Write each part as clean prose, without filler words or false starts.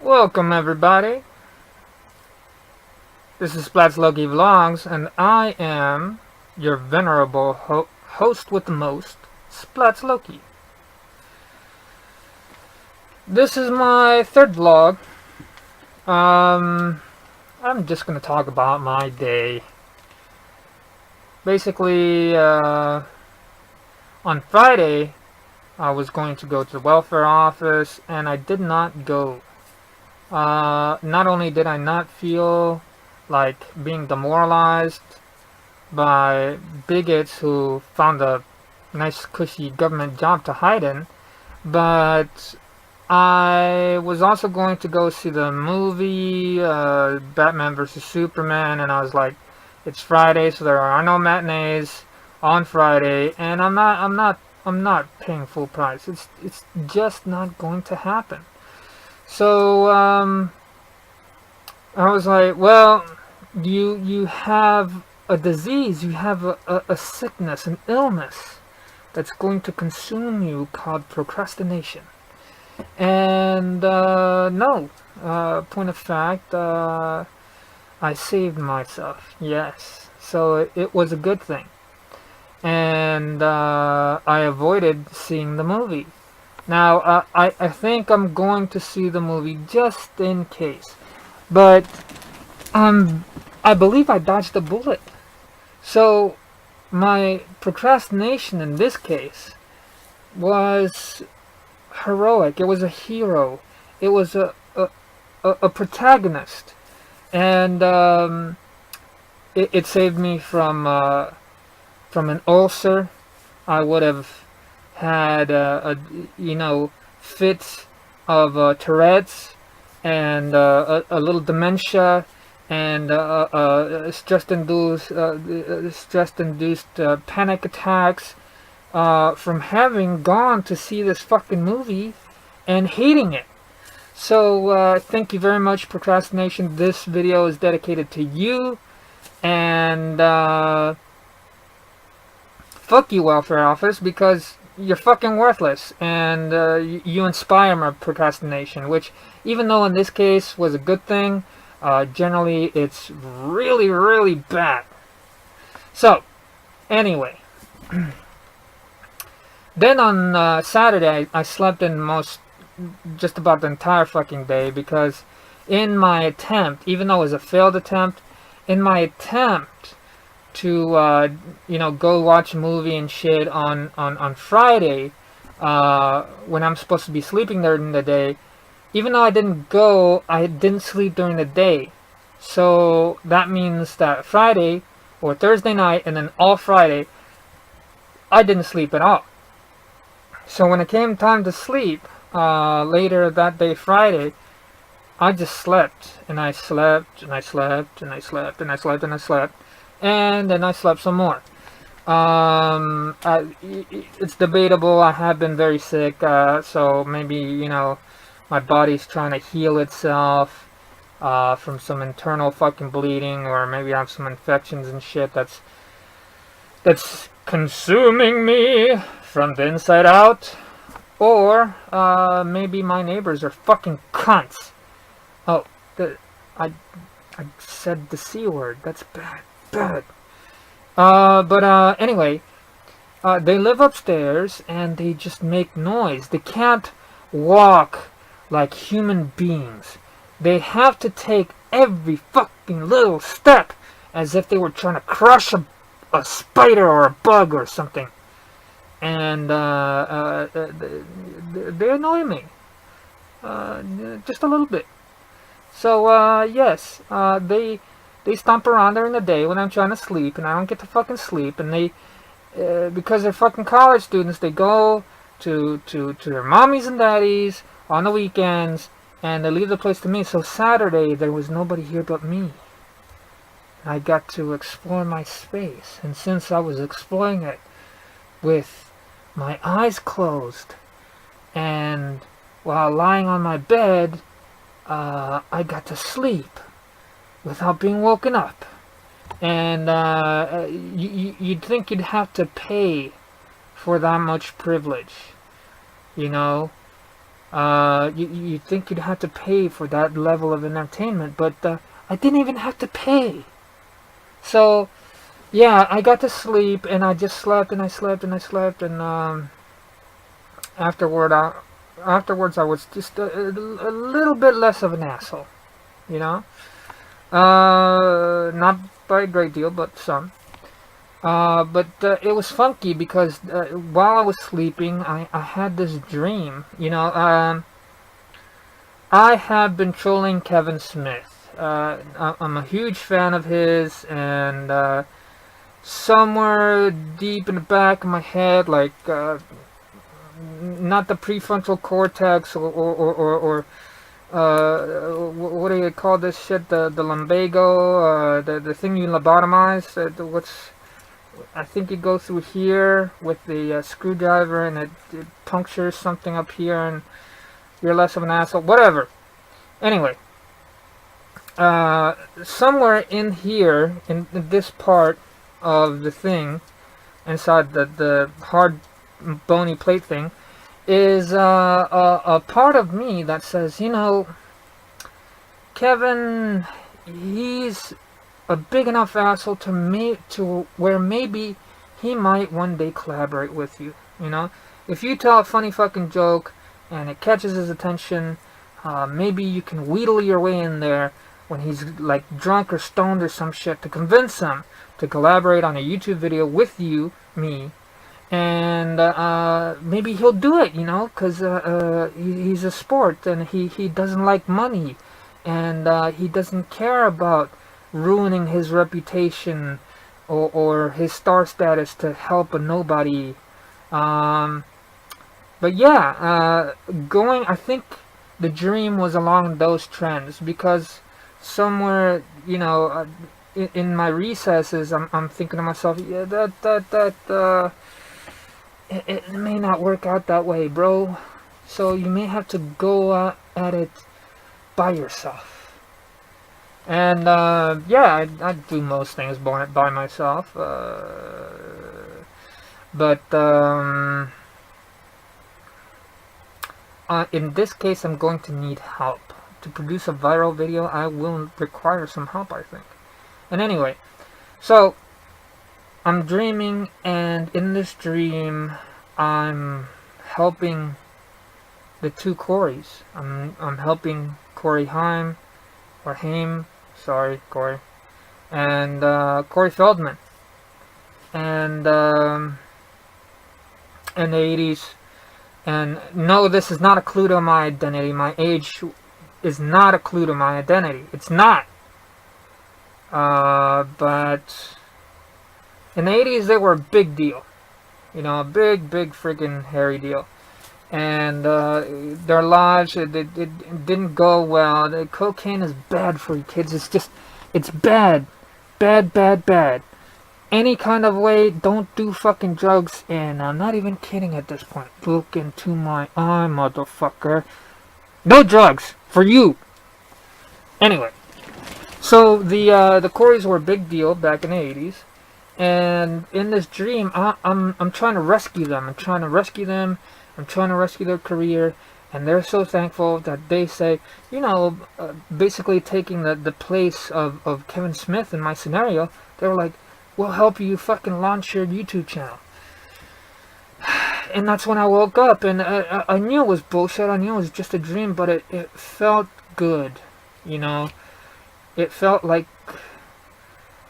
Welcome everybody. This is Splatzloki Vlogs, and I am your venerable host with the most, Splatzloki. This is my third vlog. I'm just gonna talk about my day. Basically, on Friday, I was going to go to the welfare office, and I did not go. Not only did I not feel like being demoralized by bigots who found a nice cushy government job to hide in, but I was also going to go see the movie Batman vs Superman, and I was like, it's Friday, so there are no matinees on Friday, and I'm not paying full price. It's just not going to happen. So I was like, well, you have a disease, you have a sickness, an illness that's going to consume you called procrastination. And no, point of fact, I saved myself, yes. So it was a good thing. And I avoided seeing the movie. Now, I think I'm going to see the movie just in case. But I believe I dodged a bullet. So my procrastination in this case was heroic. It was a hero. It was a protagonist. And it saved me from an ulcer. I would have had fits of Tourette's and a little dementia and stress-induced panic attacks from having gone to see this fucking movie and hating it. So thank you very much, procrastination. This video is dedicated to you, and fuck you, welfare office, because you're fucking worthless, and you inspire my procrastination, which, even though in this case was a good thing, generally it's really, really bad. So, anyway. Then on Saturday, I slept in just about the entire fucking day, because in my attempt, even though it was a failed attempt, in my attempt to go watch a movie and shit on Friday, when I'm supposed to be sleeping during the day, even though I didn't go, I didn't sleep during the day. So that means that Friday or Thursday night and then all Friday, I didn't sleep at all. So when it came time to sleep later that day, Friday, I just slept, and I slept, and I slept, and I slept, and I slept, and I slept, and then I slept some more. It's debatable. I have been very sick, so maybe, my body's trying to heal itself from some internal fucking bleeding, or maybe I have some infections and shit that's consuming me from the inside out. Or maybe my neighbors are fucking cunts. Oh, I said the C word. That's bad. But anyway, they live upstairs and they just make noise. They can't walk like human beings. They have to take every fucking little step as if they were trying to crush a spider or a bug or something. And they annoy me. Just a little bit. So, yes, they stomp around during the day when I'm trying to sleep, and I don't get to fucking sleep, and they, because they're fucking college students, they go to their mommies and daddies on the weekends, and they leave the place to me. So Saturday, there was nobody here but me. I got to explore my space, and since I was exploring it with my eyes closed, and while lying on my bed, I got to sleep without being woken up. And you'd think you'd have to pay for that much privilege, You think you'd have to pay for that level of entertainment, but I didn't even have to pay. So yeah, I got to sleep, and I just slept, and I slept, and I slept, and afterward, afterwards I was just a little bit less of an asshole, you know. Not by a great deal, but some. But it was funky because while I was sleeping, I had this dream. I have been trolling Kevin Smith. I'm a huge fan of his, and somewhere deep in the back of my head, like not the prefrontal cortex or what do you call this shit? The lumbago, the thing you lobotomize. I think you go through here with the screwdriver, and it punctures something up here, and you're less of an asshole. Whatever. Anyway, somewhere in here, in this part of the thing, inside the hard bony plate thing, is a part of me that says, Kevin, he's a big enough asshole to where maybe he might one day collaborate with you. If you tell a funny fucking joke and it catches his attention, maybe you can wheedle your way in there when he's like drunk or stoned or some shit to convince him to collaborate on a YouTube video with me, and maybe he'll do it, because he's a sport, and he doesn't like money, and he doesn't care about ruining his reputation or his star status to help a nobody. But yeah, I think the dream was along those trends, because somewhere, in my recesses, I'm thinking to myself, yeah, it may not work out that way, bro. So you may have to go at it by yourself. And yeah, I do most things by myself. But in this case, I'm going to need help. To produce a viral video, I will require some help, I think. And anyway, so I'm dreaming, and in this dream, I'm helping the two Corys. I'm helping Corey Haim, or Haim, sorry, Corey, and Corey Feldman, and in the 80s. And no, this is not a clue to my identity. My age is not a clue to my identity. It's not. But in the 80s, they were a big deal. A big freaking hairy deal. And their lives, it didn't go well. The cocaine is bad for you kids. It's bad. Bad. Any kind of way, don't do fucking drugs. And I'm not even kidding at this point. Look into my eye, motherfucker. No drugs for you. Anyway, so the Corys were a big deal back in the 80s, and in this dream, I'm trying to rescue them. I'm trying to rescue their career, and they're so thankful that they say, basically taking the place of Kevin Smith in my scenario. They were like, we'll help you fucking launch your YouTube channel. And that's when I woke up, and I knew it was bullshit. I knew it was just a dream, but it felt good, It felt like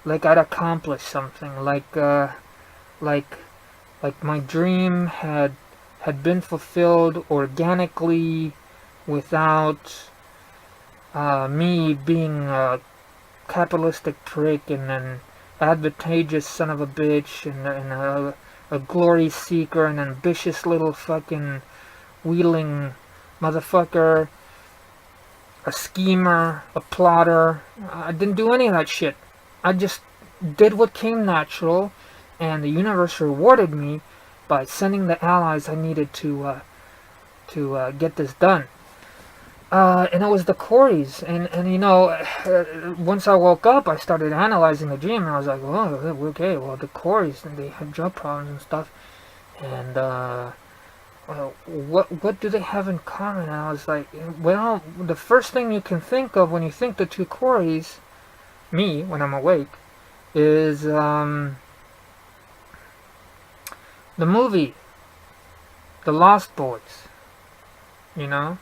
I'd accomplished something, like my dream had been fulfilled organically, without me being a capitalistic prick and an advantageous son of a bitch and a glory seeker, an ambitious little fucking wheedling motherfucker, a schemer, a plotter. I didn't do any of that shit. I just did what came natural, and the universe rewarded me by sending the allies I needed to get this done. And it was the Corys, and once I woke up, I started analyzing the dream, and I was like, well, okay, well, the Corys, and they had drug problems and stuff, and what do they have in common? And I was like, well, the first thing you can think of when you think the two Coreys, me when I'm awake, is the movie, The Lost Boys. You know,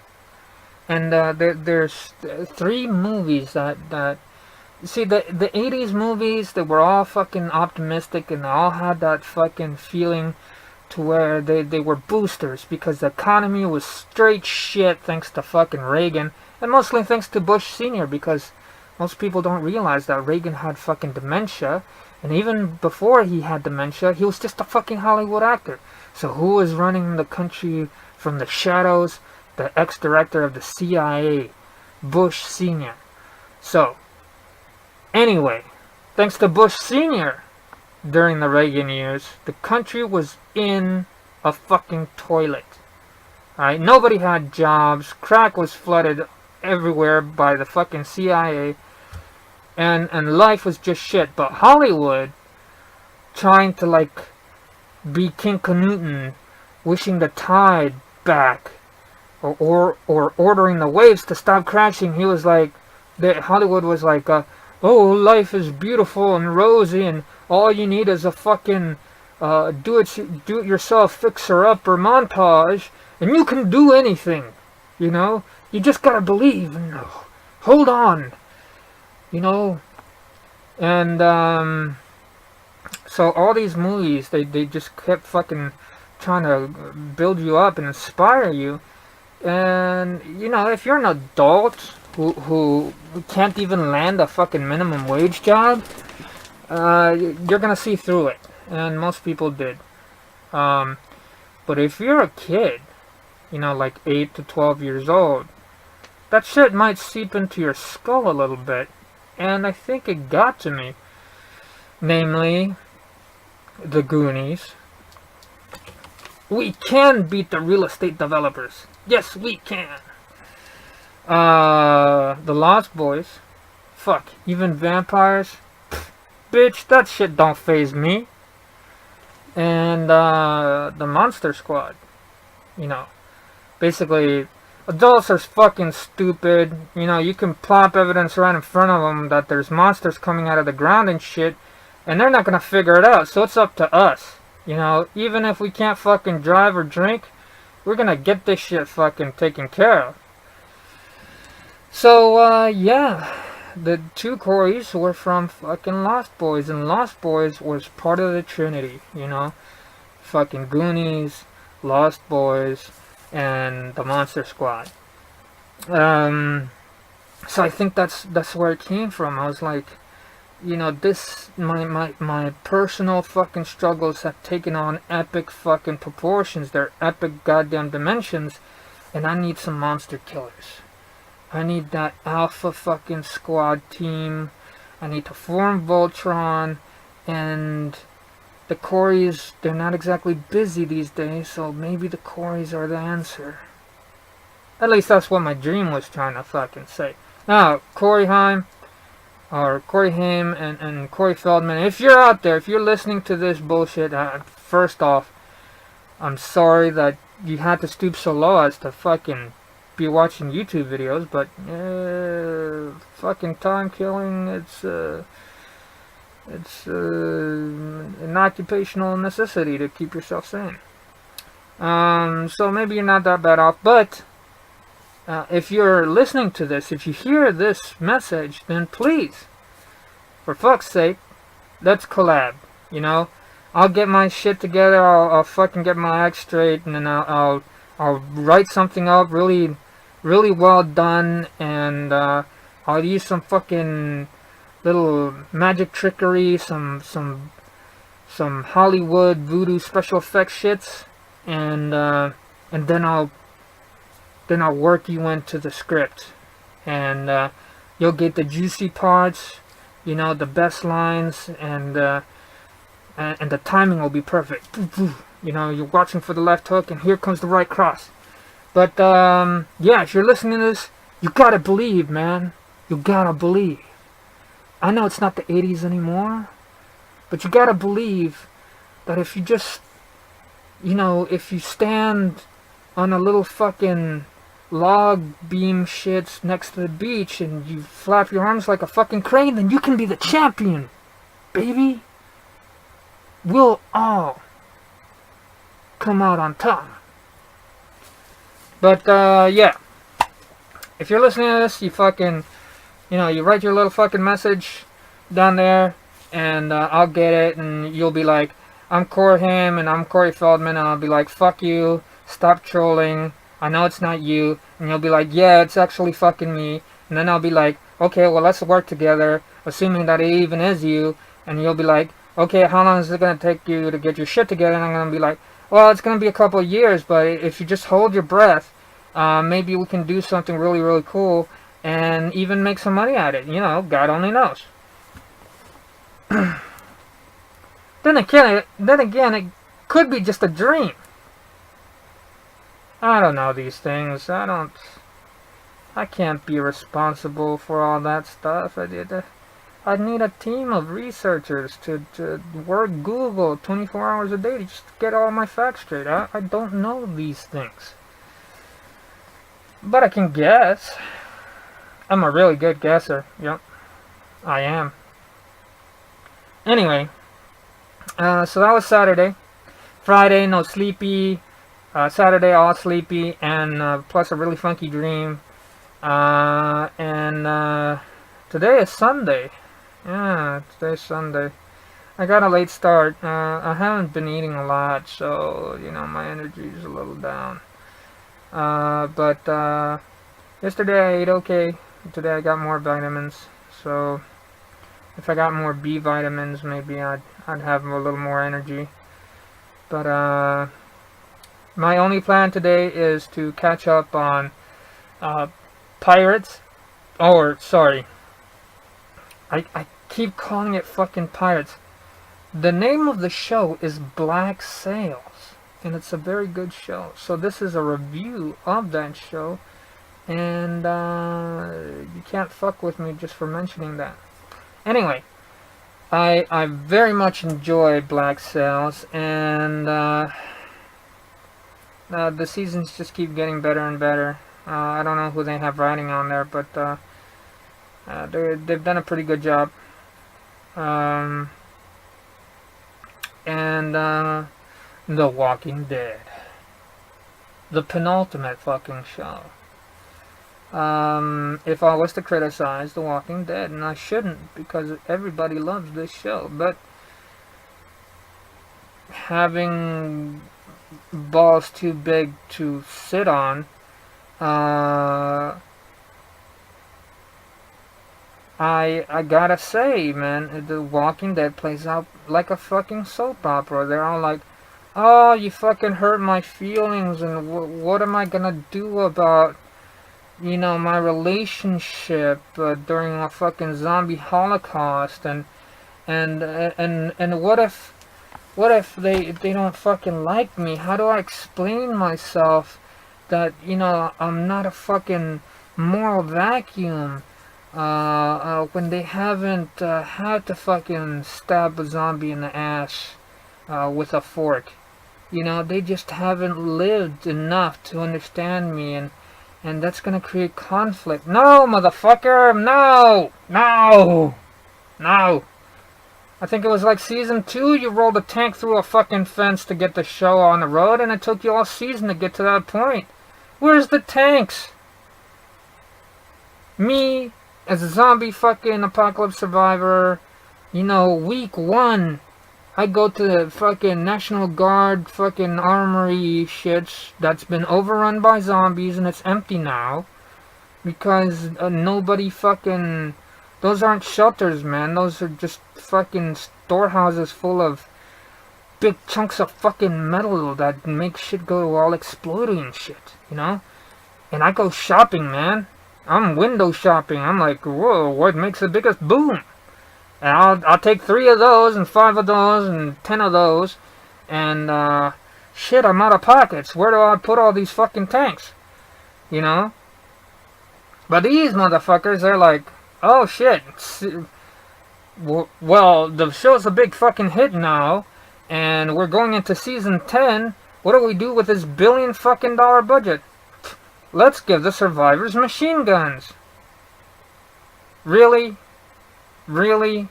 and there's three movies that see the 80s movies that were all fucking optimistic and they all had that fucking feeling to where they were boosters because the economy was straight shit thanks to fucking Reagan and mostly thanks to Bush Sr. because most people don't realize that Reagan had fucking dementia, and even before he had dementia he was just a fucking Hollywood actor. So who was running the country from the shadows? The ex-director of the CIA, Bush Sr. So anyway, thanks to Bush Sr. during the Reagan years, the country was in a fucking toilet. Alright, nobody had jobs, crack was flooded everywhere by the fucking CIA, and life was just shit. But Hollywood, trying to like be King Canute, wishing the tide back, or ordering the waves to stop crashing, he was like, Hollywood was like, oh, life is beautiful and rosy, and all you need is a fucking do-it-yourself fixer-upper montage, and you can do anything, you know? You just gotta believe, and hold on, you know? And, so all these movies, they just kept fucking trying to build you up and inspire you. And, you know, if you're an adult who can't even land a fucking minimum wage job, you're gonna see through it. And most people did. But if you're a kid, you know, like 8 to 12 years old, that shit might seep into your skull a little bit. And I think it got to me. Namely, the Goonies. We can beat the real estate developers. Yes, we can. The Lost Boys. Fuck, even vampires. Pfft, bitch, that shit don't faze me. And the Monster Squad. You know, basically, adults are fucking stupid. You know, you can plop evidence right in front of them that there's monsters coming out of the ground and shit, and they're not gonna figure it out. So it's up to us. You know, even if we can't fucking drive or drink, we're gonna get this shit fucking taken care of. So, yeah. The two Coreys were from fucking Lost Boys, and Lost Boys was part of the Trinity, you know? Fucking Goonies, Lost Boys, and the Monster Squad. So I think that's where it came from. I was like, you know, my personal fucking struggles have taken on epic fucking proportions. They're epic goddamn dimensions, and I need some monster killers. I need that alpha fucking squad team. I need to form Voltron, and the Coreys, they're not exactly busy these days, so maybe the Coreys are the answer. At least that's what my dream was trying to fucking say. Now, Corey Haim and Corey Feldman, if you're out there, if you're listening to this bullshit, first off, I'm sorry that you had to stoop so low as to fucking be watching YouTube videos, but fucking time killing, it's an occupational necessity to keep yourself sane. So maybe you're not that bad off, but if you're listening to this, if you hear this message, then please, for fuck's sake, let's collab. You know, I'll get my shit together. I'll fucking get my act straight, and then I'll write something up really, really well done, and I'll use some fucking little magic trickery, some Hollywood voodoo special effects shits, and then I'll work you into the script, and you'll get the juicy parts, you know, the best lines, and the timing will be perfect. You know, you're watching for the left hook, and here comes the right cross. But yeah, if you're listening to this, you gotta believe, man. You gotta believe. I know it's not the 80s anymore, but you gotta believe that if you just, you know, if you stand on a little fucking log beam shits next to the beach and you flap your arms like a fucking crane, then you can be the champion, baby. We'll all come out on top. But, yeah. If you're listening to this, you fucking, you write your little fucking message down there, and I'll get it, and you'll be like, I'm Corham, and I'm Corey Feldman, and I'll be like, fuck you, stop trolling, I know it's not you, and you'll be like, yeah, it's actually fucking me, and then I'll be like, okay, well, let's work together, assuming that it even is you, and you'll be like, okay, how long is it going to take you to get your shit together, and I'm going to be like, well, it's going to be a couple of years, but if you just hold your breath, maybe we can do something really, really cool, and even make some money at it, God only knows. Then again, it could be just a dream. I don't know these things. I can't be responsible for all that stuff. I need a team of researchers to work Google 24 hours a day to just get all my facts straight. I don't know these things. But I can guess. I'm a really good guesser. Yep. I am. Anyway. So that was Saturday. Friday, no sleepy. Saturday, all sleepy. And plus a really funky dream. And today is Sunday. Yeah, today's Sunday. I got a late start. I haven't been eating a lot, so, my energy is a little down. But yesterday I ate okay. Today I got more vitamins. So, if I got more B vitamins, maybe I'd have a little more energy. But, my only plan today is to catch up on, Pirates. Or, sorry. I keep calling it fucking Pirates. The name of the show is Black Sails, and it's a very good show. So this is a review of that show, and you can't fuck with me just for mentioning that. Anyway, I very much enjoy Black Sails, and the seasons just keep getting better and better. I don't know who they have writing on there, but they've done a pretty good job. And The Walking Dead, the penultimate fucking show. If I was to criticize The Walking Dead, and I shouldn't, because everybody loves this show, but having balls too big to sit on, I gotta say, man, The Walking Dead plays out like a fucking soap opera. They're all like, oh, you fucking hurt my feelings, and what am I gonna do about, my relationship during a fucking zombie holocaust, and what if they don't fucking like me? How do I explain myself that, I'm not a fucking moral vacuum? When they haven't had to fucking stab a zombie in the ass with a fork. They just haven't lived enough to understand me, and that's gonna create conflict. No, motherfucker! No! No! No! I think it was like season 2, you rolled a tank through a fucking fence to get the show on the road, and it took you all season to get to that point. Where's the tanks? Me, as a zombie fucking apocalypse survivor, week 1, I go to the fucking National Guard fucking armory shits that's been overrun by zombies, and it's empty now. Because nobody fucking... Those aren't shelters, man. Those are just fucking storehouses full of big chunks of fucking metal that make shit go all exploding and shit, And I go shopping, man. I'm window shopping. I'm like, whoa, what makes the biggest boom? And I'll take 3 of those, and 5 of those, and 10 of those, and shit, I'm out of pockets. Where do I put all these fucking tanks? But these motherfuckers, they're like, oh shit, well, the show's a big fucking hit now, and we're going into season 10, What do we do with this billion fucking dollar budget? Let's give the survivors machine guns. Really? Really?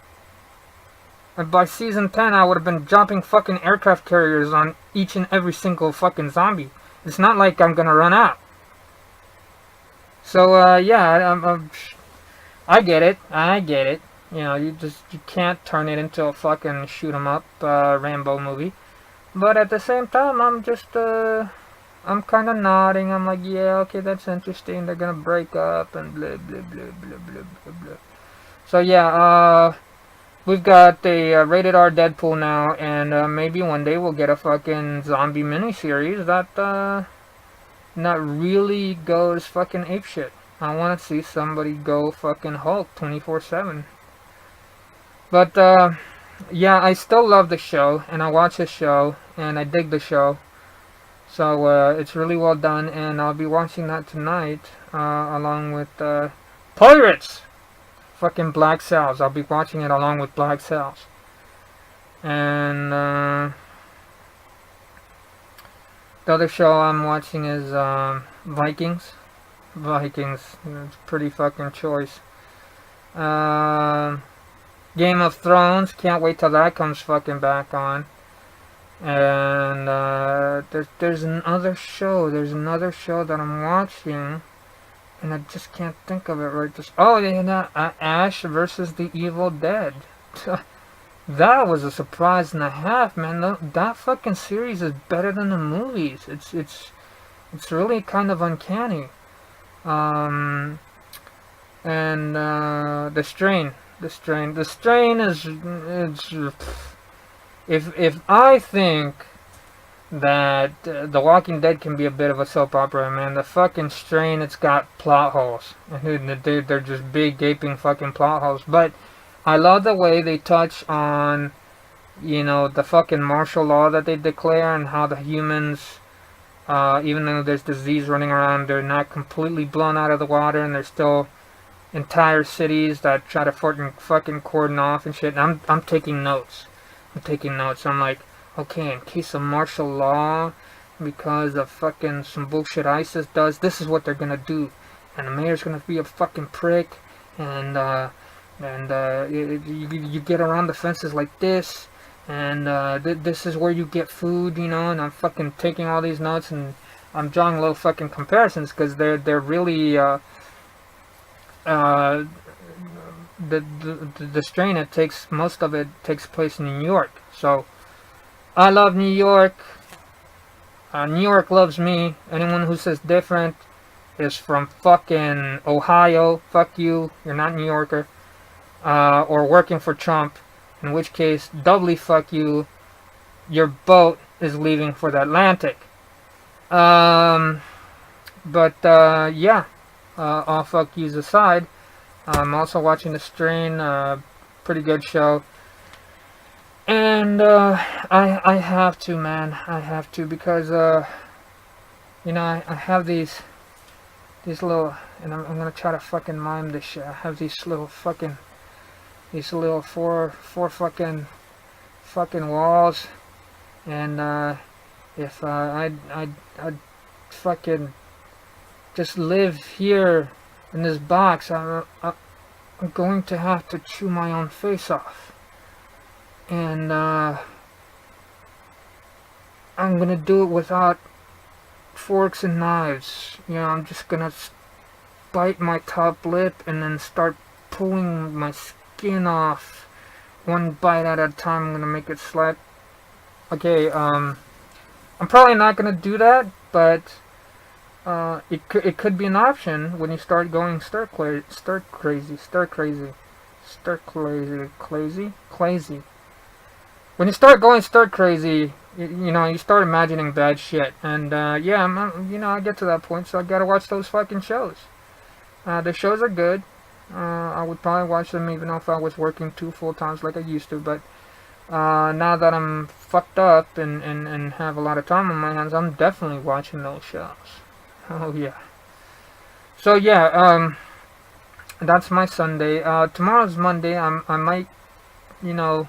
And by season 10, I would have been dropping fucking aircraft carriers on each and every single fucking zombie. It's not like I'm gonna run out. So, yeah, I get it. I get it. You know, you can't turn it into a fucking shoot 'em up Rambo movie. But at the same time, I'm I'm kind of nodding. I'm like, yeah, okay, that's interesting. They're gonna break up and blah blah blah blah blah blah blah. So yeah, we've got a rated R Deadpool now, and maybe one day we'll get a fucking zombie miniseries that not really goes fucking apeshit. I want to see somebody go fucking Hulk 24/7. But yeah, I still love the show, and I watch the show, and I dig the show. So it's really well done, and I'll be watching that tonight, along with Pirates! Fucking Black Sails. I'll be watching it along with Black Sails. And the other show I'm watching is Vikings. Vikings. It's a pretty fucking choice. Game of Thrones. Can't wait till that comes fucking back on. And there's another show. There's another show that I'm watching, and I just can't think of it right this. Oh yeah, Ash versus the Evil Dead. That was a surprise and a half, man. That fucking series is better than the movies. It's really kind of uncanny. And the Strain is If I think that The Walking Dead can be a bit of a soap opera, man, the fucking Strain, it's got plot holes. They're just big, gaping fucking plot holes. But I love the way they touch on, you know, the fucking martial law that they declare, and how the humans, even though there's disease running around, they're not completely blown out of the water, and there's still entire cities that try to fucking cordon off and shit. And I'm taking notes. I'm like, okay, in case of martial law, because of fucking some bullshit ISIS does, this is what they're gonna do. And the mayor's gonna be a fucking prick, and you get around the fences like this, and this is where you get food, you know. And I'm fucking taking all these notes, and I'm drawing little fucking comparisons, because they're really the Strain, most of it takes place in New York. So I love New York. New York loves me. Anyone who says different is from fucking Ohio. Fuck you. You're not a New Yorker. Or working for Trump. In which case, doubly fuck you. Your boat is leaving for the Atlantic. Yeah. All fuck yous aside, I'm also watching The Strain, pretty good show. And I have to, man. I have to, because you know, I have these little, and I'm gonna try to fucking mime this shit. I have these little four fucking walls, and if I'd fucking just live here in this box, I'm going to have to chew my own face off. And I'm gonna do it without forks and knives. You know, I'm just gonna bite my top lip and then start pulling my skin off one bite at a time. I'm gonna make it slap. Okay, I'm probably not gonna do that, but it could be an option when you start going stir crazy. When you start going stir crazy, you know, you start imagining bad shit. And yeah, I get to that point, so I gotta watch those fucking shows. The shows are good. I would probably watch them even if I was working 2 full times like I used to. But now that I'm fucked up and have a lot of time on my hands, I'm definitely watching those shows. Oh yeah. So yeah, that's my Sunday. Tomorrow's Monday. I might, you know,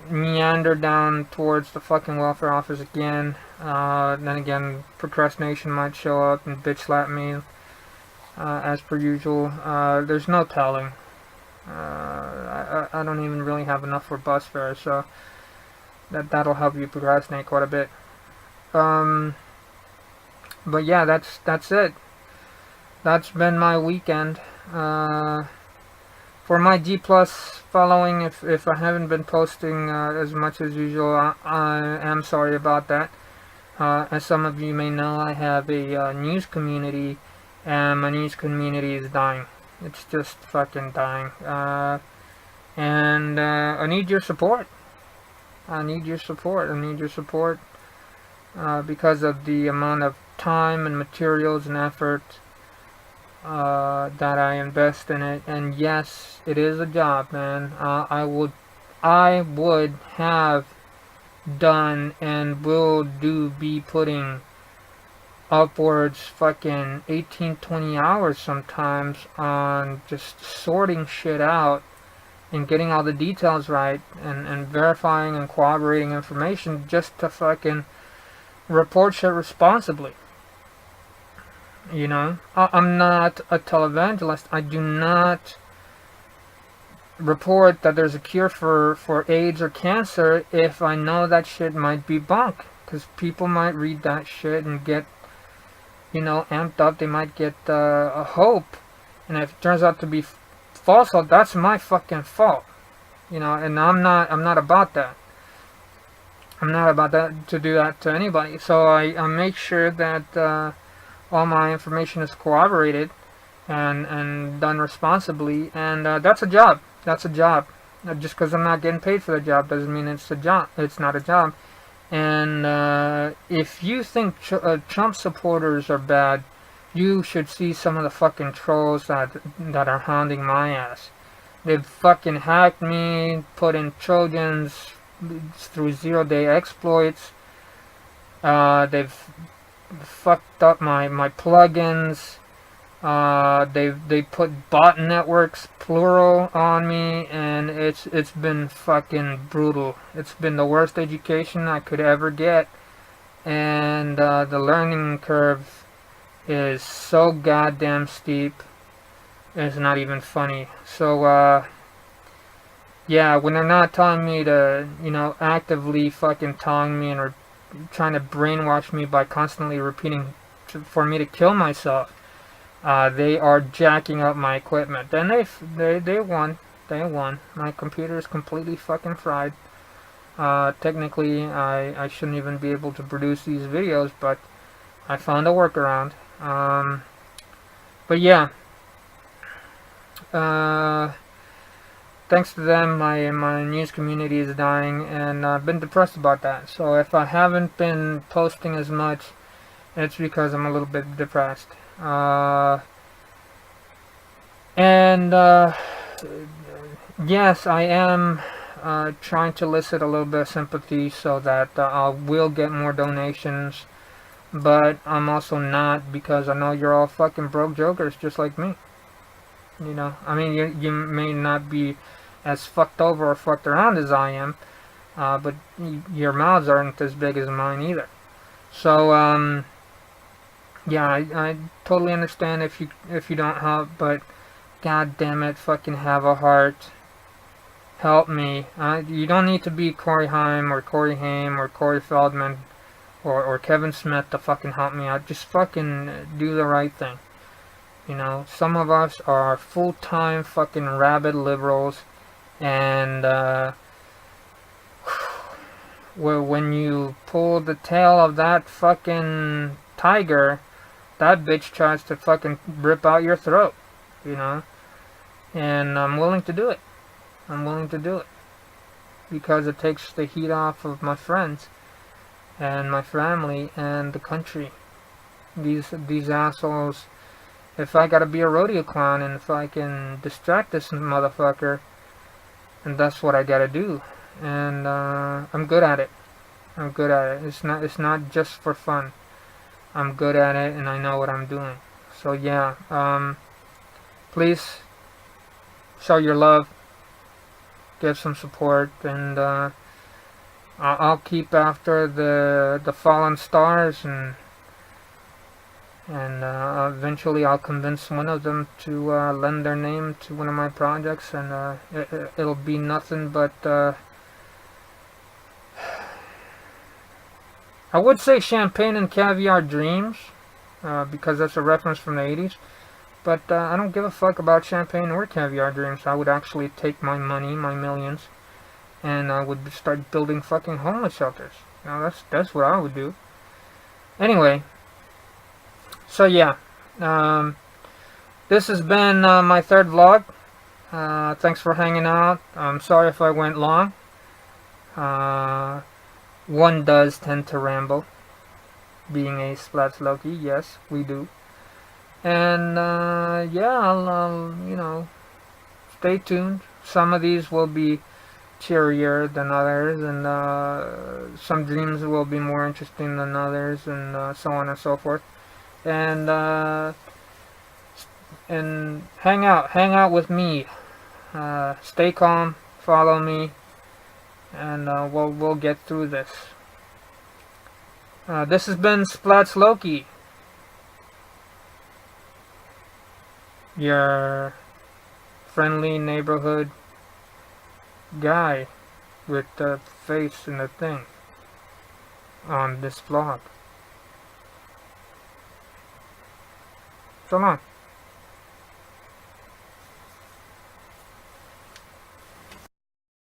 meander down towards the fucking welfare office again. Then again, procrastination might show up and bitch slap me, as per usual. There's no telling. I don't even really have enough for bus fare, so that'll help you procrastinate quite a bit. Um, but yeah, that's it. That's been my weekend. For my G plus following, if I haven't been posting as much as usual, I am sorry about that. As some of you may know, I have a news community, and my news community is dying. It's just fucking dying. And I need your support. I need your support. I need your support because of the amount of time and materials and effort that I invest in it. And yes, it is a job, man. I would have done and will be putting upwards fucking 18-20 hours sometimes on just sorting shit out and getting all the details right and verifying and corroborating information just to fucking report shit responsibly. You know, I'm not a televangelist. I do not report that there's a cure for AIDS or cancer if I know that shit might be bunk. Because people might read that shit and get, amped up. They might get a hope. And if it turns out to be false, well, that's my fucking fault. And I'm not about that. I'm not about that to do that to anybody. So I make sure that all my information is corroborated and done responsibly. And that's a job. That's a job. Just because I'm not getting paid for the job doesn't mean it's a job. It's not a job. And if you think Trump supporters are bad, you should see some of the fucking trolls that are hounding my ass. They've fucking hacked me, put in Trojans through zero-day exploits. They've fucked up my plugins. They put bot networks plural on me, and it's been fucking brutal. It's been the worst education I could ever get, and the learning curve is so goddamn steep. It's not even funny. So yeah, when they're not telling me to, actively fucking telling me and trying to brainwash me by constantly repeating for me to kill myself. They are jacking up my equipment. Then they won. They won. My computer is completely fucking fried. Technically, I shouldn't even be able to produce these videos, but I found a workaround. But yeah. Thanks to them, my news community is dying, and I've been depressed about that. So if I haven't been posting as much, it's because I'm a little bit depressed. Yes, I am trying to elicit a little bit of sympathy so that I will get more donations, but I'm also not, because I know you're all fucking broke jokers just like me. I mean, you may not be as fucked over or fucked around as I am, but your mouths aren't as big as mine either. So, yeah, I totally understand if you don't help, but god damn it, fucking have a heart. Help me. You don't need to be Corey Haim or Corey Haim or Corey Feldman or Kevin Smith to fucking help me out. Just fucking do the right thing. Some of us are full-time fucking rabid liberals, and when you pull the tail of that fucking tiger, that bitch tries to fucking rip out your throat, and I'm willing to do it. I'm willing to do it because it takes the heat off of my friends and my family and the country. These assholes. If I gotta be a rodeo clown and if I can distract this motherfucker, and that's what I gotta do, and I'm good at it. I'm good at it. It's not just for fun. I'm good at it, and I know what I'm doing. So yeah, please show your love, give some support, and I'll keep after the fallen stars, and eventually I'll convince one of them to lend their name to one of my projects, and it'll be nothing but I would say Champagne and Caviar Dreams, because that's a reference from the 80s. But I don't give a fuck about Champagne or Caviar Dreams. I would actually take my money, my millions, and I would start building fucking homeless shelters. Now that's what I would do. Anyway, so yeah, this has been my third vlog. Thanks for hanging out. I'm sorry if I went long. One does tend to ramble. Being a Splatzloki, yes, we do. And yeah, I'll you know, stay tuned. Some of these will be cheerier than others, and some dreams will be more interesting than others, and so on and so forth. And hang out with me. Stay calm, follow me, and we'll get through this. This has been Splatzloki, your friendly neighborhood guy with the face and the thing on this vlog. So long.